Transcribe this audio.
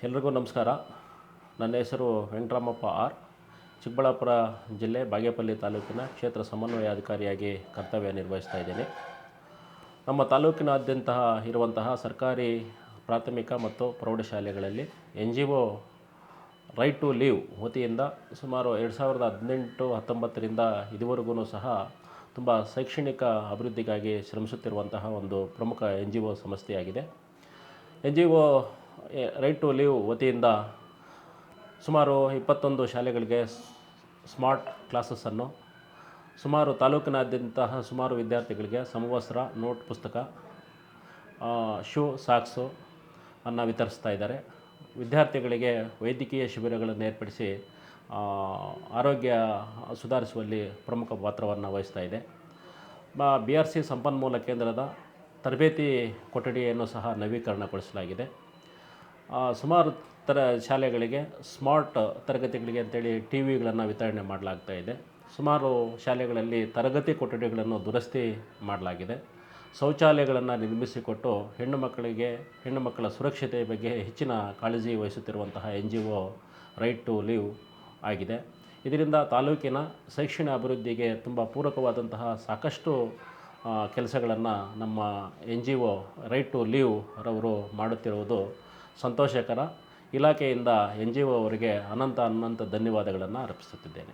ಎಲ್ರಿಗೂ ನಮಸ್ಕಾರ. ನನ್ನ ಹೆಸರು ವೆಂಕಟರಾಮಪ್ಪ ಆರ್. ಚಿಕ್ಕಬಳ್ಳಾಪುರ ಜಿಲ್ಲೆ ಬಾಗೇಪಲ್ಲಿ ತಾಲೂಕಿನ ಕ್ಷೇತ್ರ ಸಮನ್ವಯಾಧಿಕಾರಿಯಾಗಿ ಕರ್ತವ್ಯ ನಿರ್ವಹಿಸ್ತಾ ಇದ್ದೀನಿ. ನಮ್ಮ ತಾಲೂಕಿನಾದ್ಯಂತ ಇರುವಂತಹ ಸರ್ಕಾರಿ ಪ್ರಾಥಮಿಕ ಮತ್ತು ಪ್ರೌಢಶಾಲೆಗಳಲ್ಲಿ NGO ರೈಟ್ ಟು ಲೀವ್ ವತಿಯಿಂದ ಸುಮಾರು 2018-19ರಿಂದ ಇದುವರೆಗೂ ಸಹ ತುಂಬ ಶೈಕ್ಷಣಿಕ ಅಭಿವೃದ್ಧಿಗಾಗಿ ಶ್ರಮಿಸುತ್ತಿರುವಂತಹ ಒಂದು ಪ್ರಮುಖ NGO ಸಂಸ್ಥೆಯಾಗಿದೆ. NGO ರೈಟ್ ಟು ಲೀವ್ ವತಿಯಿಂದ ಸುಮಾರು 21 ಶಾಲೆಗಳಿಗೆ ಸ್ಮಾರ್ಟ್ ಕ್ಲಾಸಸ್ಸನ್ನು, ಸುಮಾರು ತಾಲೂಕಿನಾದ್ಯಂತ ಸುಮಾರು ವಿದ್ಯಾರ್ಥಿಗಳಿಗೆ ಸಮವಸ್ತ್ರ, ನೋಟ್ ಪುಸ್ತಕ, ಶೂ, ಸಾಕ್ಸು ಅನ್ನು ವಿತರಿಸ್ತಾ ಇದ್ದಾರೆ. ವಿದ್ಯಾರ್ಥಿಗಳಿಗೆ ವೈದ್ಯಕೀಯ ಶಿಬಿರಗಳನ್ನು ಏರ್ಪಡಿಸಿ ಆರೋಗ್ಯ ಸುಧಾರಿಸುವಲ್ಲಿ ಪ್ರಮುಖ ಪಾತ್ರವನ್ನು ವಹಿಸ್ತಾ ಇದೆ. BRC ಸಂಪನ್ಮೂಲ ಕೇಂದ್ರದ ತರಬೇತಿ ಕೊಠಡಿಯನ್ನು ಸಹ ನವೀಕರಣಗೊಳಿಸಲಾಗಿದೆ. ಸುಮಾರು ಶಾಲೆಗಳಿಗೆ ಸ್ಮಾರ್ಟ್ ತರಗತಿಗಳಿಗೆ ಅಂತೇಳಿ TVಗಳನ್ನು ವಿತರಣೆ ಮಾಡಲಾಗ್ತಾ ಇದೆ. ಸುಮಾರು ಶಾಲೆಗಳಲ್ಲಿ ತರಗತಿ ಕೊಠಡಿಗಳನ್ನು ದುರಸ್ತಿ ಮಾಡಲಾಗಿದೆ. ಶೌಚಾಲಯಗಳನ್ನು ನಿರ್ಮಿಸಿಕೊಟ್ಟು ಹೆಣ್ಣು ಮಕ್ಕಳ ಸುರಕ್ಷತೆಯ ಬಗ್ಗೆ ಹೆಚ್ಚಿನ ಕಾಳಜಿ ವಹಿಸುತ್ತಿರುವಂತಹ NGO ರೈಟ್ ಟು ಲೀವ್ ಆಗಿದೆ. ಇದರಿಂದ ತಾಲೂಕಿನ ಶೈಕ್ಷಣಿಕ ಅಭಿವೃದ್ಧಿಗೆ ತುಂಬ ಪೂರಕವಾದಂತಹ ಸಾಕಷ್ಟು ಕೆಲಸಗಳನ್ನು ನಮ್ಮ NGO ರೈಟ್ ಟು ಲೀವ್ ರವರು ಮಾಡುತ್ತಿರುವುದು ಸಂತೋಷಕರ. ಇಲಾಖೆಯಿಂದ NGO ಅವರಿಗೆ ಅನಂತ ಧನ್ಯವಾದಗಳನ್ನು ಅರ್ಪಿಸುತ್ತಿದ್ದೇನೆ.